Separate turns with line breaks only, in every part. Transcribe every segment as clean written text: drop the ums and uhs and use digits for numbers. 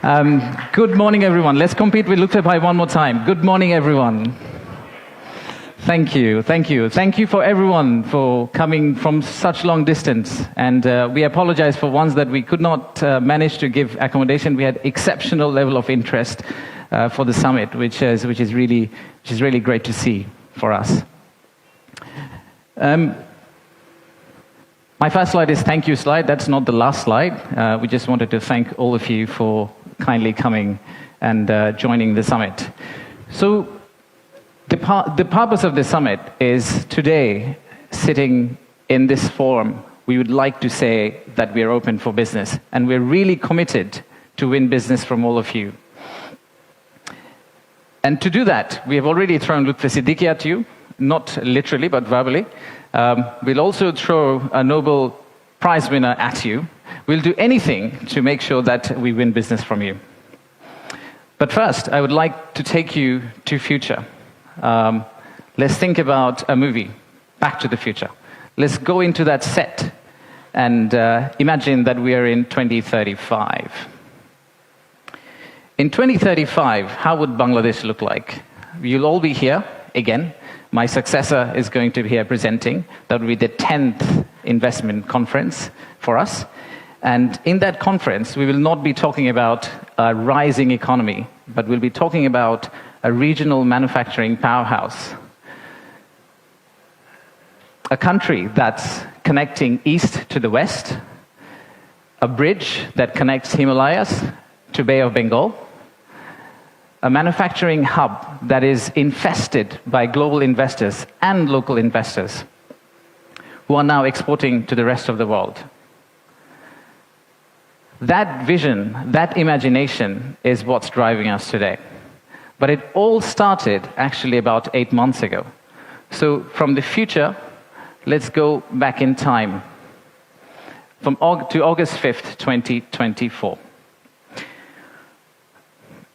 Good morning, everyone. Let's compete with Lufthansa one more time. Good morning, everyone. Thank you, thank you. Thank you for everyone for coming from such long distance. And we apologize for ones that we could not manage to give accommodation. We had exceptional level of interest for the summit, which is really great to see for us. My first slide is thank you slide. That's not the last slide. We just wanted to thank all of you for kindly coming and joining the summit. So the purpose of the summit is today, sitting in this forum, we would like to say that we are open for business, and we're really committed to win business from all of you. And to do that, we have already thrown Lutfi Siddiqui at you, not literally, but verbally. We'll also throw a Nobel Prize winner at you. We'll do anything to make sure that we win business from you. But first, I would like to take you to future. Let's think about a movie, Back to the Future. Let's go into that set and imagine that we are in 2035. In 2035, how would Bangladesh look like? You'll all be here again. My successor is going to be here presenting. That will be the 10th investment conference for us. And in that conference, we will not be talking about a rising economy, but we'll be talking about a regional manufacturing powerhouse. A country that's connecting east to the west, a bridge that connects Himalayas to Bay of Bengal, a manufacturing hub that is infested by global investors and local investors who are now exporting to the rest of the world. That vision, that imagination is what's driving us today. But it all started actually about 8 months ago. So from the future, let's go back in time to August 5th, 2024.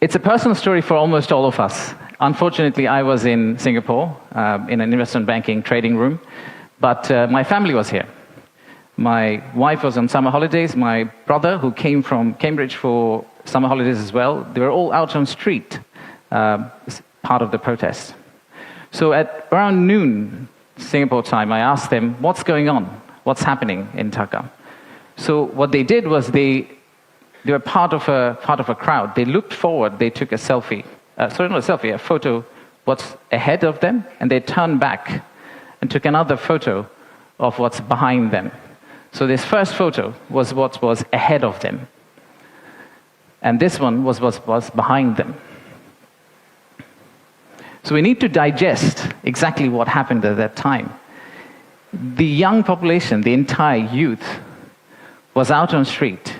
It's a personal story for almost all of us. Unfortunately, I was in Singapore in an investment banking trading room, but my family was here. My wife was on summer holidays. My brother, who came from Cambridge for summer holidays as well, they were all out on street, part of the protest. So at around noon Singapore time, I asked them, what's going on? What's happening in Dhaka? So what they did was they were part of a crowd. They looked forward, they took a selfie, a photo what's ahead of them, and they turned back and took another photo of what's behind them. So this first photo was what was ahead of them, and this one was what was behind them. So we need to digest exactly what happened at that time. The young population, the entire youth, was out on street,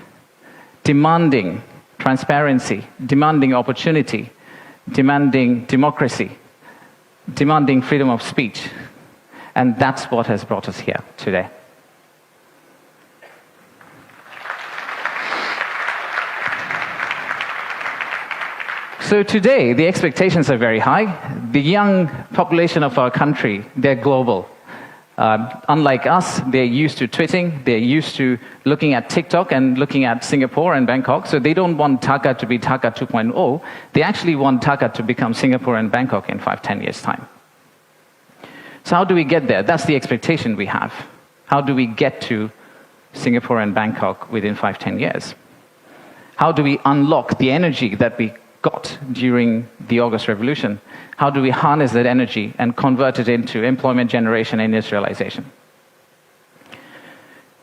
demanding transparency, demanding opportunity, demanding democracy, demanding freedom of speech. And that's what has brought us here today. So today, the expectations are very high. The young population of our country, they're global. Unlike us, they're used to tweeting, they're used to looking at TikTok and looking at Singapore and Bangkok, so they don't want Dhaka to be Dhaka 2.0, they actually want Dhaka to become Singapore and Bangkok in 5-10 years' time. So how do we get there? That's the expectation we have. How do we get to Singapore and Bangkok within 5-10 years? How do we unlock the energy that we got during the August Revolution? How do we harness that energy and convert it into employment generation and industrialization?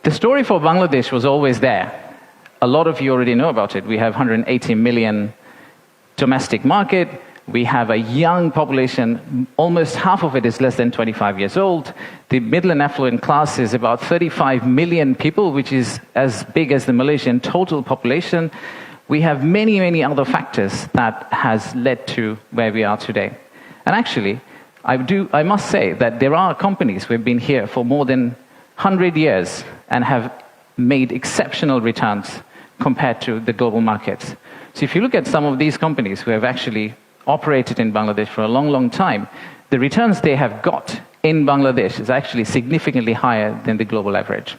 The story for Bangladesh was always there. A lot of you already know about it. We have 180 million domestic market. We have a young population. Almost half of it is less than 25 years old. The middle and affluent class is about 35 million people, which is as big as the Malaysian total population. We have many, many other factors that has led to where we are today. And actually, I must say that there are companies who have been here for more than 100 years and have made exceptional returns compared to the global markets. So if you look at some of these companies who have actually operated in Bangladesh for a long, long time, the returns they have got in Bangladesh is actually significantly higher than the global average.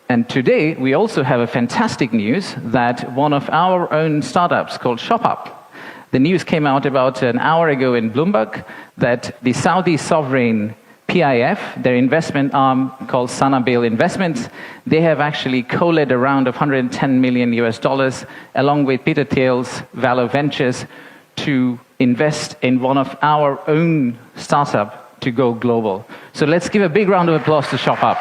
And today, we also have a fantastic news that one of our own startups called ShopUp, the news came out about an hour ago in Bloomberg that the Saudi sovereign PIF, their investment arm called Sanabil Investments, they have actually co-led a round of $110 million along with Peter Thiel's Valor Ventures to invest in one of our own startup to go global. So let's give a big round of applause to ShopUp.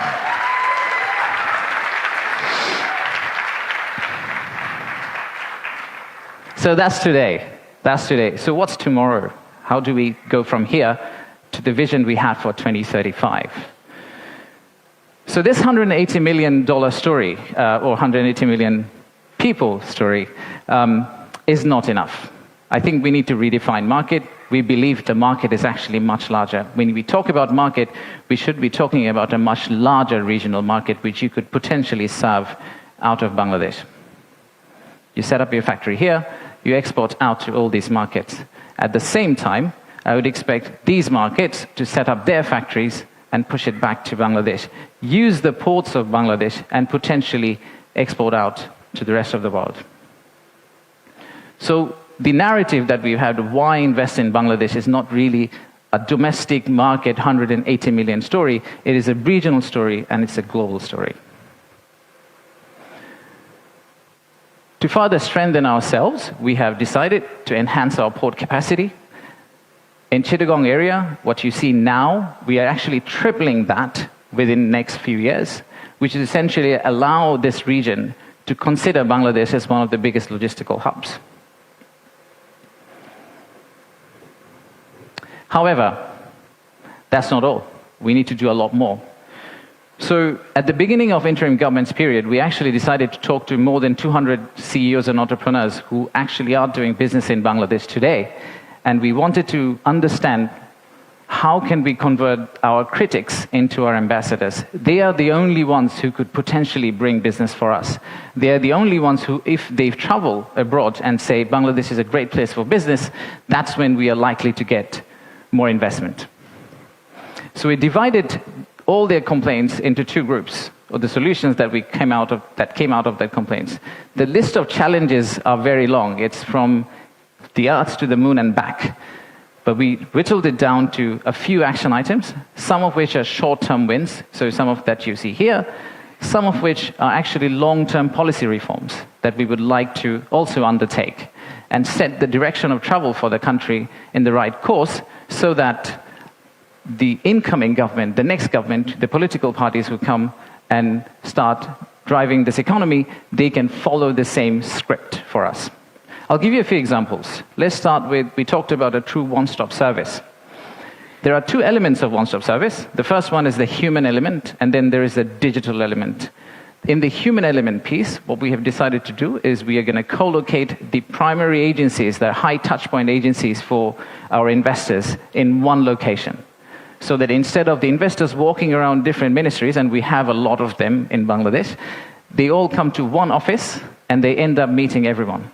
So that's today. That's today. So what's tomorrow? How do we go from here to the vision we have for 2035? So this $180 million story, or 180 million people story, is not enough. I think we need to redefine market. We believe the market is actually much larger. When we talk about market, we should be talking about a much larger regional market which you could potentially serve out of Bangladesh. You set up your factory here, you export out to all these markets. At the same time, I would expect these markets to set up their factories and push it back to Bangladesh. Use the ports of Bangladesh and potentially export out to the rest of the world. So the narrative that we've had of why invest in Bangladesh is not really a domestic market 180 million story. It is a regional story and it's a global story. To further strengthen ourselves, we have decided to enhance our port capacity. In Chittagong area, what you see now, we are actually tripling that within the next few years, which is essentially allow this region to consider Bangladesh as one of the biggest logistical hubs. However, that's not all. We need to do a lot more. So at the beginning of interim government's period, we actually decided to talk to more than 200 CEOs and entrepreneurs who actually are doing business in Bangladesh today. And we wanted to understand how can we convert our critics into our ambassadors. They are the only ones who could potentially bring business for us. They are the only ones who, if they travel abroad and say Bangladesh is a great place for business, that's when we are likely to get more investment. So we divided all their complaints into two groups, or the solutions that came out of their complaints. The list of challenges are very long. It's from the earth to the moon and back. But we whittled it down to a few action items, some of which are short-term wins, so some of that you see here, some of which are actually long-term policy reforms that we would like to also undertake and set the direction of travel for the country in the right course so that the incoming government, the next government, the political parties who come and start driving this economy, they can follow the same script for us. I'll give you a few examples. Let's start with, we talked about a true one-stop service. There are two elements of one-stop service. The first one is the human element, and then there is a digital element. In the human element piece, what we have decided to do is we are going to co-locate the primary agencies, the high touchpoint agencies for our investors in one location. So that instead of the investors walking around different ministries, and we have a lot of them in Bangladesh, they all come to one office and they end up meeting everyone.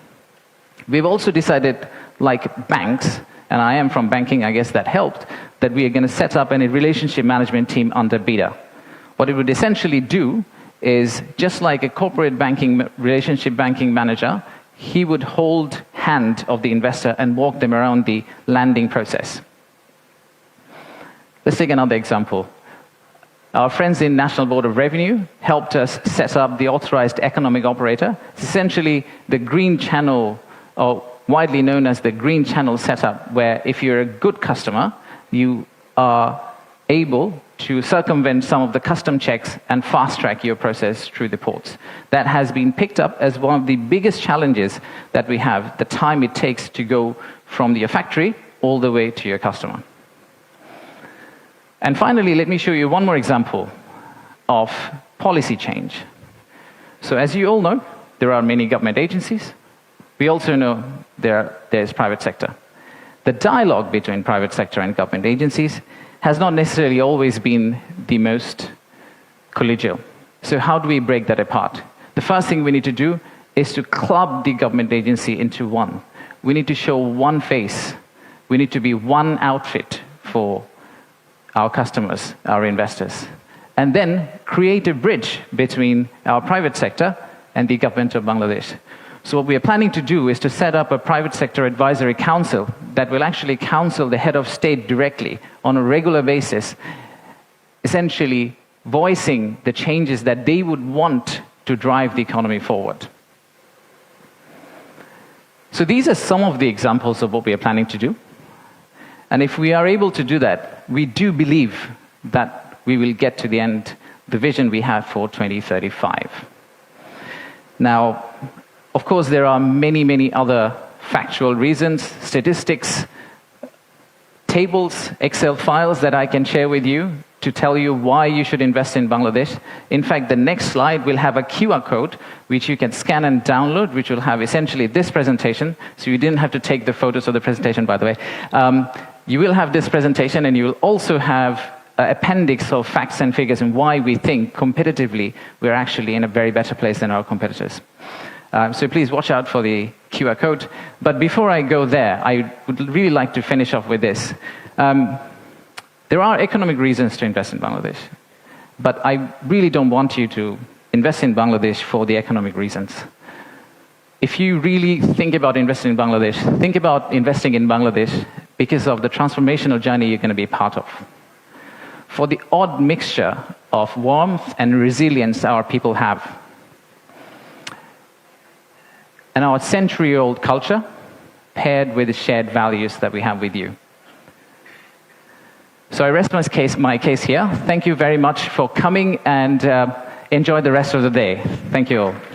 We've also decided, like banks, and I am from banking, I guess that helped, that we are going to set up a relationship management team under BIDA. What it would essentially do is, just like a corporate banking, relationship banking manager, he would hold hand of the investor and walk them around the landing process. Let's take another example. Our friends in National Board of Revenue helped us set up the authorized economic operator. It's essentially the green channel, or widely known as the green channel setup, where if you're a good customer, you are able to circumvent some of the custom checks and fast-track your process through the ports. That has been picked up as one of the biggest challenges that we have, the time it takes to go from your factory all the way to your customer. And finally, let me show you one more example of policy change. So as you all know, there are many government agencies. We also know there's private sector. The dialogue between private sector and government agencies has not necessarily always been the most collegial. So how do we break that apart? The first thing we need to do is to club the government agency into one. We need to show one face. We need to be one outfit for our customers, our investors. and then create a bridge between our private sector and the government of Bangladesh. So what we are planning to do is to set up a private sector advisory council that will actually counsel the head of state directly on a regular basis, essentially voicing the changes that they would want to drive the economy forward. So these are some of the examples of what we are planning to do. And if we are able to do that, we do believe that we will get to the end, the vision we have for 2035. Now, of course, there are many, many other factual reasons, statistics, tables, Excel files that I can share with you to tell you why you should invest in Bangladesh. In fact, the next slide will have a QR code which you can scan and download, which will have essentially this presentation. So you didn't have to take the photos of the presentation, by the way. You will have this presentation, and you will also have an appendix of facts and figures and why we think competitively we're actually in a very better place than our competitors. So please watch out for the QR code. But before I go there, I would really like to finish off with this. There are economic reasons to invest in Bangladesh, but I really don't want you to invest in Bangladesh for the economic reasons. If you really think about investing in Bangladesh, think about investing in Bangladesh because of the transformational journey you're going to be part of. For the odd mixture of warmth and resilience our people have, and our century-old culture paired with the shared values that we have with you. So I rest my case here. Thank you very much for coming, and enjoy the rest of the day. Thank you all.